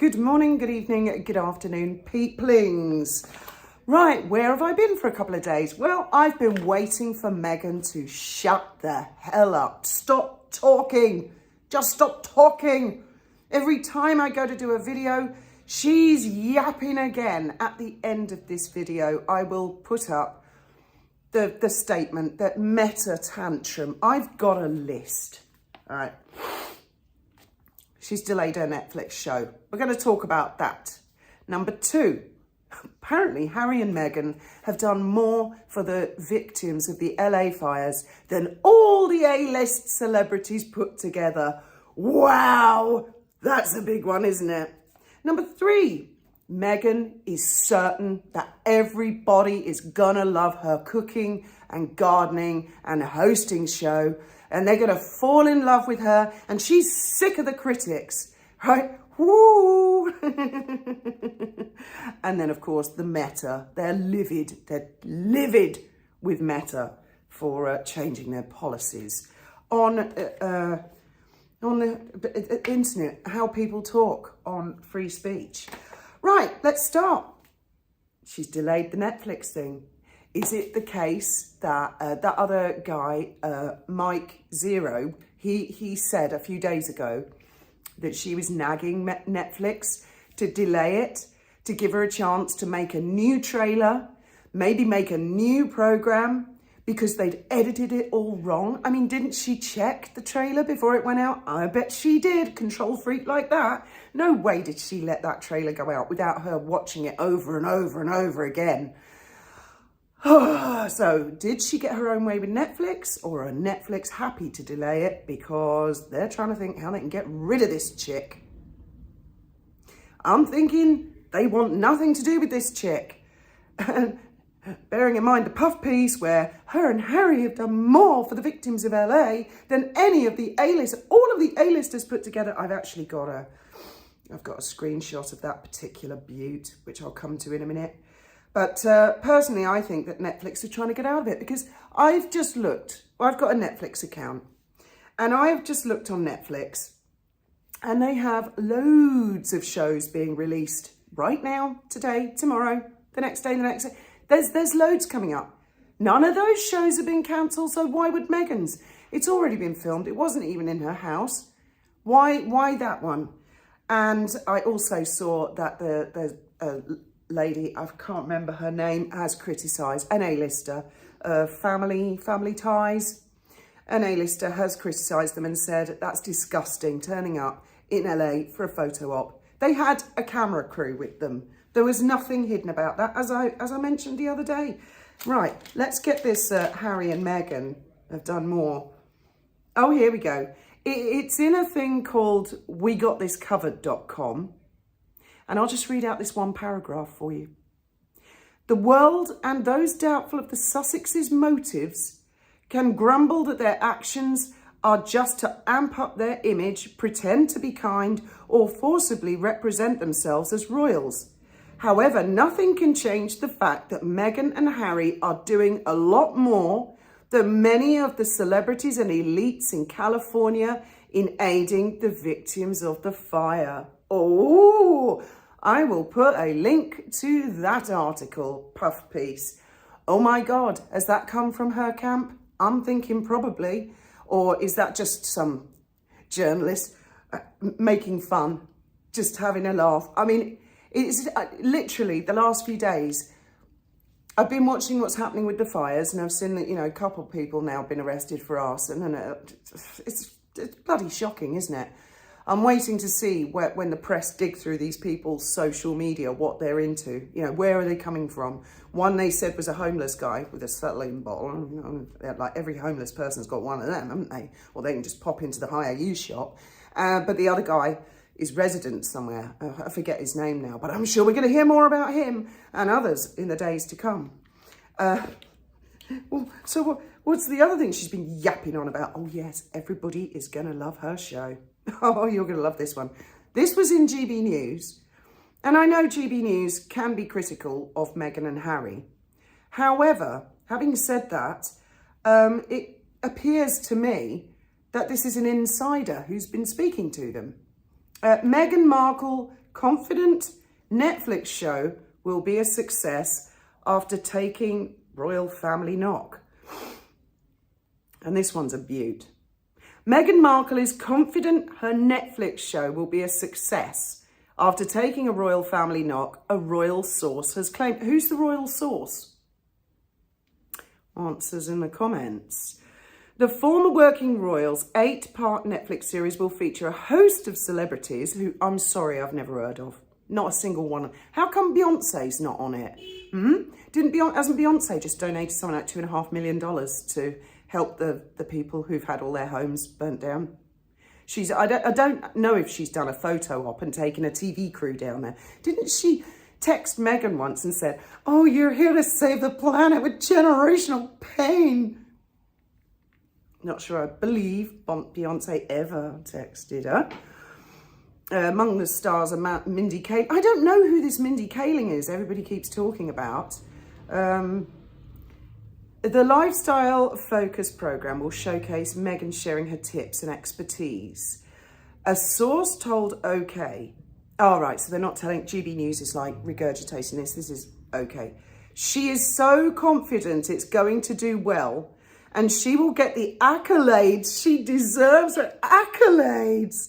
Good morning, good evening, good afternoon, peoplings. Right, where have I been for a couple of days? Well, I've been waiting for Meghan to shut the hell up. Stop talking. Just stop talking. Every time I go to do a video, she's yapping again. At the end of this video, I will put up the statement that Meta tantrum. I've got a list, all right. She's delayed her Netflix show. We're going to talk about that. Number 2, apparently Harry and Meghan have done more for the victims of the LA fires than all the A-list celebrities put together. Wow, that's a big one, isn't it? Number 3, Meghan is certain that everybody is gonna love her cooking and gardening and hosting show, and they're gonna fall in love with her, and she's sick of the critics, right? Woo! And then, of course, the Meta. They're livid with Meta for changing their policies on the internet, how people talk on free speech. Right, let's start. She's delayed the Netflix thing. Is it the case that that other guy, Mike Zero, he said a few days ago that she was nagging Netflix to delay it, to give her a chance to make a new trailer, maybe make a new program, because they'd edited it all wrong? I mean, didn't she check the trailer before it went out? I bet she did. Control freak like that. No way did she let that trailer go out without her watching it over and over and over again. So, did she get her own way with Netflix, or are Netflix happy to delay it because they're trying to think how they can get rid of this chick? I'm thinking they want nothing to do with this chick. Bearing in mind the puff piece where her and Harry have done more for the victims of LA than any of the all of the A-listers put together. I've got a screenshot of that particular beaut, which I'll come to in a minute. But personally, I think that Netflix are trying to get out of it, because I've just looked. I've got a Netflix account, and I've just looked on Netflix, and they have loads of shows being released right now, today, tomorrow, the next day, the next day. There's loads coming up. None of those shows have been cancelled, so why would Meghan's? It's already been filmed. It wasn't even in her house. Why that one? And I also saw that the lady, I can't remember her name, has criticised an A-lister, family ties. An A-lister has criticised them and said that's disgusting, turning up in LA for a photo op. They had a camera crew with them. There was nothing hidden about that, as I mentioned the other day. Right, let's get this. Harry and Meghan have done more. Oh, here we go. It's in a thing called WeGotThisCovered.com. And I'll just read out this one paragraph for you. The world and those doubtful of the Sussexes' motives can grumble that their actions are just to amp up their image, pretend to be kind, or forcibly represent themselves as royals. However, nothing can change the fact that Meghan and Harry are doing a lot more than many of the celebrities and elites in California in aiding the victims of the fire. Oh, I will put a link to that article, puff piece. Oh my God, has that come from her camp? I'm thinking probably. Or is that just some journalist making fun, just having a laugh? I mean, it's literally the last few days, I've been watching what's happening with the fires, and I've seen that, a couple of people now have been arrested for arson, and it's bloody shocking, isn't it? I'm waiting to see when the press dig through these people's social media, what they're into. Where are they coming from? One they said was a homeless guy with a saline bottle. Like every homeless person's got one of them, haven't they? Or they can just pop into the hire use shop. But the other guy is resident somewhere. I forget his name now, but I'm sure we're going to hear more about him and others in the days to come. So what's the other thing she's been yapping on about? Oh yes, everybody is going to love her show. Oh, you're going to love this one. This was in GB News, and I know GB News can be critical of Meghan and Harry. However, having said that, it appears to me that this is an insider who's been speaking to them. Meghan Markle confident Netflix show will be a success after taking royal family knock. And this one's a beaut. Meghan Markle is confident her Netflix show will be a success after taking a royal family knock, a royal source has claimed. Who's the royal source? Answers in the comments. The former working royal's 8-part Netflix series will feature a host of celebrities who, I'm sorry, I've never heard of. Not a single one. How come Beyonce's not on it? Hasn't Beyonce just donated something like $2.5 million to help the people who've had all their homes burnt down? I don't know if she's done a photo op and taken a TV crew down there. Didn't she text Meghan once and said, "Oh, you're here to save the planet with generational pain"? Not sure I believe Beyonce ever texted her. Among the stars are Mindy Kaling. I don't know who this Mindy Kaling is. Everybody keeps talking about. The Lifestyle Focus program will showcase Meghan sharing her tips and expertise. A source told OK. Oh, right, so they're not telling, GB News is like regurgitating this. This is OK. She is so confident it's going to do well and she will get the accolades she deserves. Her accolades.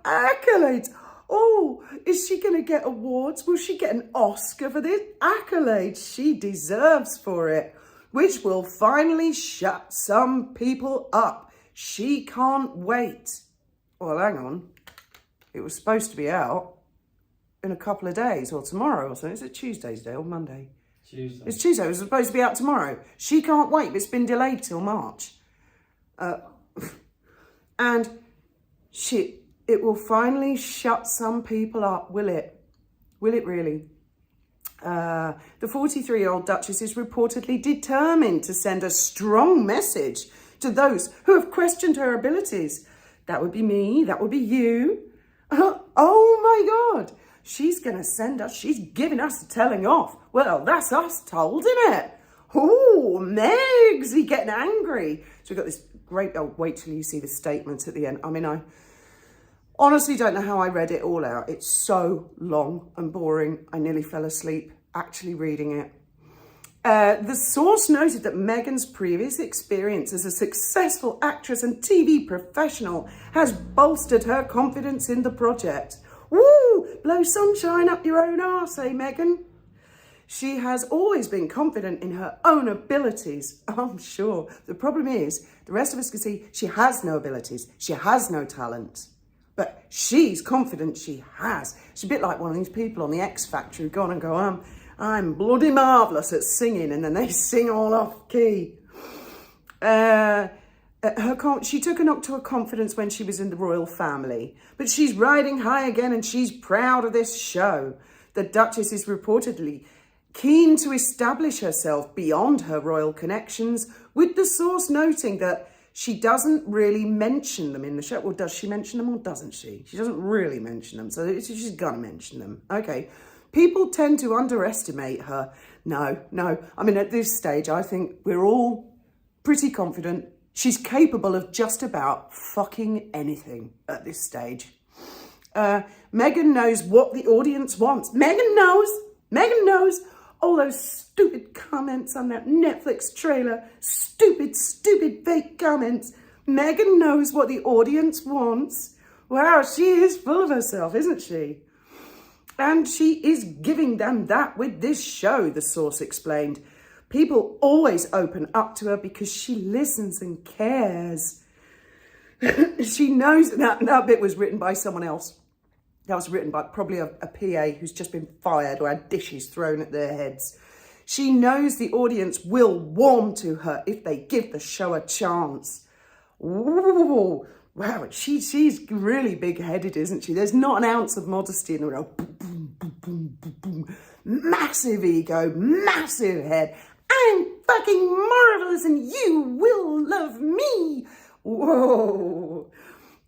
Accolades. Oh, is she going to get awards? Will she get an Oscar for this? Accolades she deserves for it, which will finally shut some people up. She can't wait. Well, hang on. It was supposed to be out in a couple of days, or tomorrow or something. Is it Tuesday's day or Monday? Tuesday. It's Tuesday. It was supposed to be out tomorrow. She can't wait, but it's been delayed till March. And it will finally shut some people up, will it? Will it really? The 43-year-old Duchess is reportedly determined to send a strong message to those who have questioned her abilities. That would be me. That would be you. Oh my God. She's going to send us. She's giving us the telling off. Well, that's us told, isn't it? Oh, Meg's getting angry. So we've got this great, oh, wait till you see the statement at the end. I mean, I honestly don't know how I read it all out. It's so long and boring. I nearly fell asleep actually reading it. The source noted that Meghan's previous experience as a successful actress and TV professional has bolstered her confidence in the project. Woo! Blow sunshine up your own arse, eh, Meghan? She has always been confident in her own abilities, I'm sure. The problem is, the rest of us can see she has no abilities. She has no talent. But she's confident she has. She's a bit like one of these people on the X Factor who go on and go, I'm bloody marvellous at singing, and then they sing all off key. She took a knock to her confidence when she was in the royal family, but she's riding high again and she's proud of this show. The Duchess is reportedly keen to establish herself beyond her royal connections, with the source noting that she doesn't really mention them in the show. Well, does she mention them or doesn't she? She doesn't really mention them, so she's gonna mention them. Okay. People tend to underestimate her. No. I mean, at this stage, I think we're all pretty confident she's capable of just about fucking anything at this stage. Meghan knows what the audience wants. Meghan knows. All those stupid comments on that Netflix trailer. Stupid fake comments. Meghan knows what the audience wants. Wow, she is full of herself, isn't she? And she is giving them that with this show, the source explained. People always open up to her because she listens and cares. She knows that bit was written by someone else. That was written by probably a PA who's just been fired or had dishes thrown at their heads. She knows the audience will warm to her if they give the show a chance. Ooh, wow, she's really big-headed, isn't she? There's not an ounce of modesty in her. Boom, boom, boom, boom, boom, boom. Massive ego, massive head. I'm fucking marvelous and you will love me. Whoa.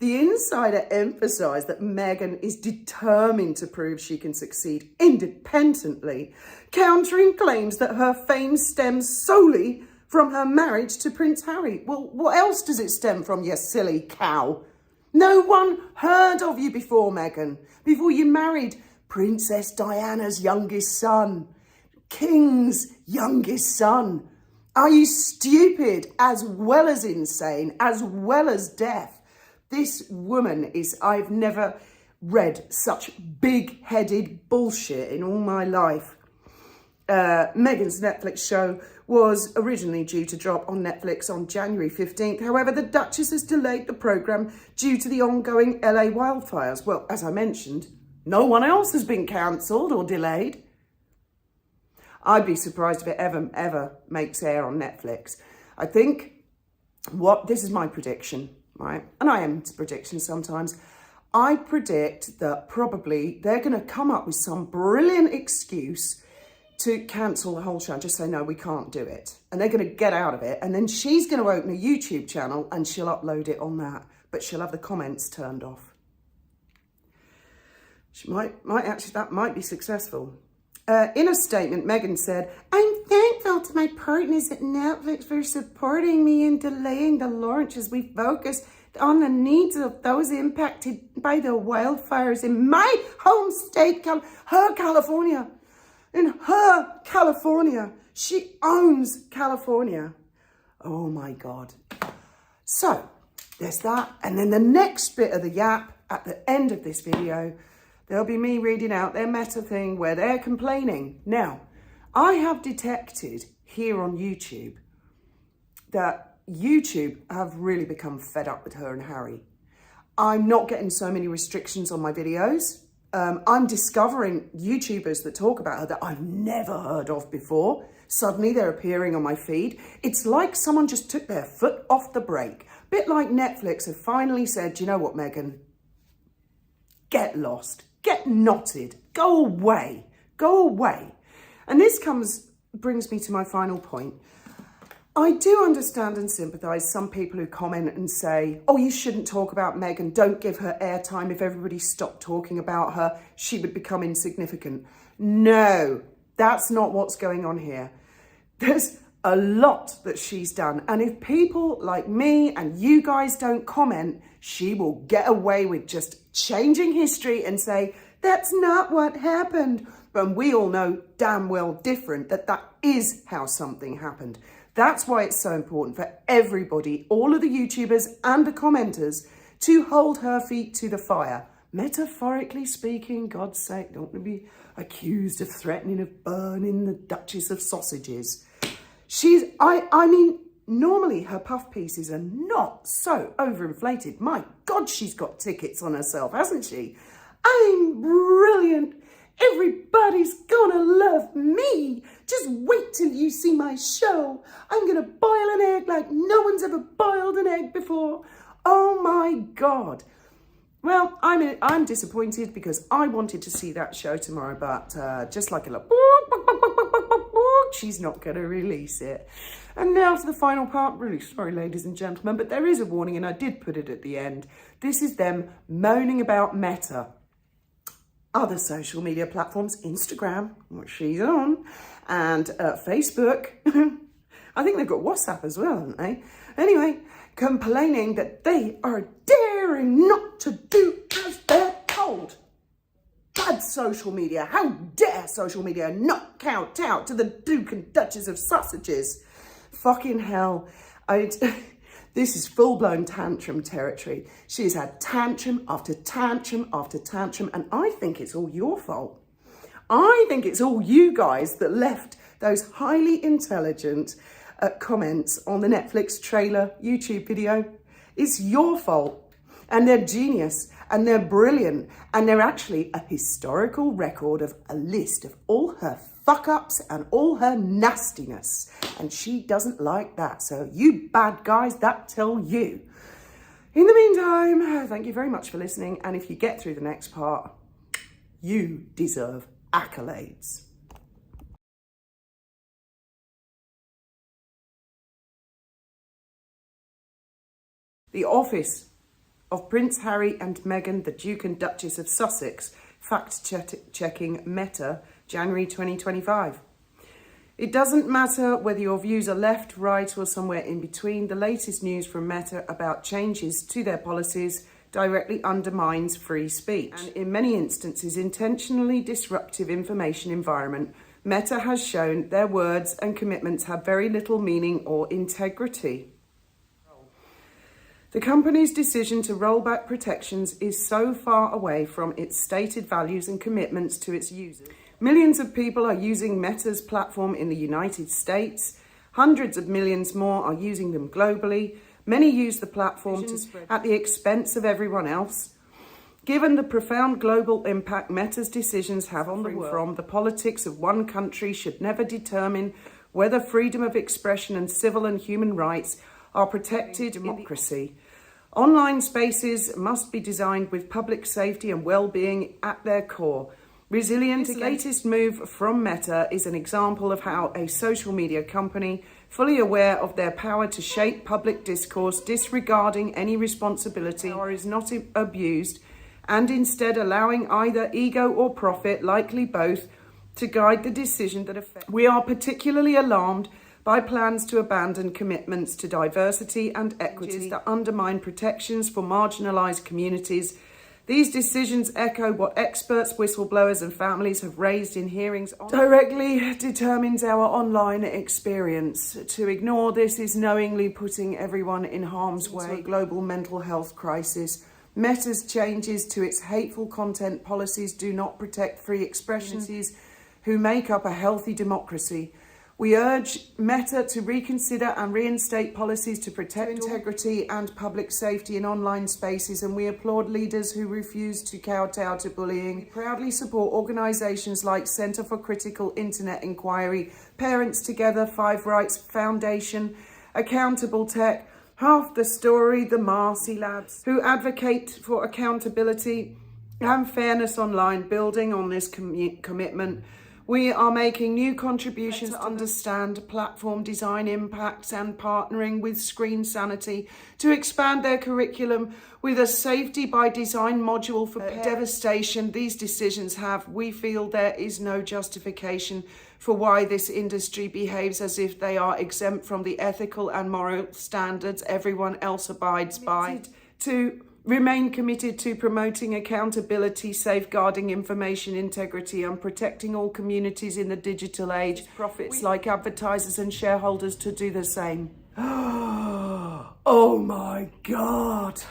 The insider emphasised that Meghan is determined to prove she can succeed independently, countering claims that her fame stems solely from her marriage to Prince Harry. Well, what else does it stem from, you silly cow? No one heard of you before, Meghan. Before you married Princess Diana's youngest son, King's youngest son. Are you stupid as well as insane, as well as deaf? This woman is, I've never read such big-headed bullshit in all my life. Meghan's Netflix show was originally due to drop on Netflix on January 15th. However, the Duchess has delayed the programme due to the ongoing LA wildfires. Well, as I mentioned, no one else has been cancelled or delayed. I'd be surprised if it ever makes air on Netflix. I think this is my prediction, right? And I am into predictions sometimes. I predict that probably they're going to come up with some brilliant excuse to cancel the whole show and just say, no, we can't do it. And they're going to get out of it. And then she's going to open a YouTube channel and she'll upload it on that. But she'll have the comments turned off. She might actually, that might be successful. In a statement, Meghan said, I'm thankful to my partners at Netflix for supporting me in delaying the launch as we focus on the needs of those impacted by the wildfires in my home state, California. In her California. She owns California. Oh my God. So there's that. And then the next bit of the yap at the end of this video, there'll be me reading out their Meta thing where they're complaining. Now, I have detected here on YouTube that YouTube have really become fed up with her and Harry. I'm not getting so many restrictions on my videos. I'm discovering YouTubers that talk about her that I've never heard of before. Suddenly they're appearing on my feed. It's like someone just took their foot off the brake. A bit like Netflix have finally said, you know what, Meghan? Get lost. Get knotted. Go away. Go away. And this brings me to my final point. I do understand and sympathise some people who comment and say, oh, you shouldn't talk about Meghan. Don't give her airtime. If everybody stopped talking about her, she would become insignificant. No, that's not what's going on here. There's a lot that she's done. And if people like me and you guys don't comment, she will get away with just changing history and say, that's not what happened. But we all know damn well different that is how something happened. That's why it's so important for everybody, all of the YouTubers and the commenters, to hold her feet to the fire. Metaphorically speaking, God's sake, don't want to be accused of threatening of burning the Duchess of Sausages. I mean, normally her puff pieces are not so overinflated. My God, she's got tickets on herself, hasn't she? I'm brilliant. Everybody's gonna love me. Just wait till you see my show. I'm gonna boil an egg like no one's ever boiled an egg before. Oh my God. Well, I'm disappointed because I wanted to see that show tomorrow, but just like a little, she's not gonna release it. And now to the final part. Really sorry, ladies and gentlemen, but there is a warning and I did put it at the end. This is them moaning about Meta. Other social media platforms, Instagram, which she's on, and Facebook. I think they've got WhatsApp as well, haven't they? Anyway, complaining that they are daring not to do as they're told. Bad social media. How dare social media not count out to the Duke and Duchess of Sausages? Fucking hell. This is full-blown tantrum territory. She's had tantrum after tantrum after tantrum, and I think it's all your fault. I think it's all you guys that left those highly intelligent comments on the Netflix trailer YouTube video. It's your fault. And they're genius, and they're brilliant, and they're actually a historical record of a list of all her fuck-ups and all her nastiness. And she doesn't like that. So you bad guys, that tell you. In the meantime, thank you very much for listening. And if you get through the next part, you deserve accolades. The office of Prince Harry and Meghan, the Duke and Duchess of Sussex, fact-checking Meta, January 2025. It doesn't matter whether your views are left, right, or somewhere in between. The latest news from Meta about changes to their policies directly undermines free speech. And in many instances, intentionally disruptive information environment, Meta has shown their words and commitments have very little meaning or integrity. The company's decision to roll back protections is so far away from its stated values and commitments to its users. Millions of people are using Meta's platform in the United States. Hundreds of millions more are using them globally. Many use the platform to spread at the expense of everyone else. Given the profound global impact Meta's decisions have on the world, the politics of one country should never determine whether freedom of expression and civil and human rights are protected in democracy. Online spaces must be designed with public safety and well-being at their core. This latest move from Meta is an example of how a social media company, fully aware of their power to shape public discourse, disregarding any responsibility, or is not abused, and instead allowing either ego or profit, likely both, to guide the decision that affects. We are particularly alarmed by plans to abandon commitments to diversity and equity that undermine protections for marginalised communities. These decisions echo what experts, whistleblowers and families have raised in hearings directly determines our online experience. To ignore this is knowingly putting everyone in harm's way. A global mental health crisis. Meta's changes to its hateful content policies do not protect free expression who make up a healthy democracy. We urge Meta to reconsider and reinstate policies to protect integrity and public safety in online spaces, and we applaud leaders who refuse to kowtow to bullying. We proudly support organisations like Centre for Critical Internet Inquiry, Parents Together, Five Rights Foundation, Accountable Tech, Half the Story, the Marcy Labs, who advocate for accountability and fairness online. Building on this commitment, we are making new contributions to understand platform design impacts and partnering with Screen Sanity to expand their curriculum with a safety by design module for devastation these decisions have. We feel there is no justification for why this industry behaves as if they are exempt from the ethical and moral standards everyone else abides by. To remain committed to promoting accountability, safeguarding information integrity, and protecting all communities in the digital age. Profits like advertisers and shareholders to do the same. Oh my God.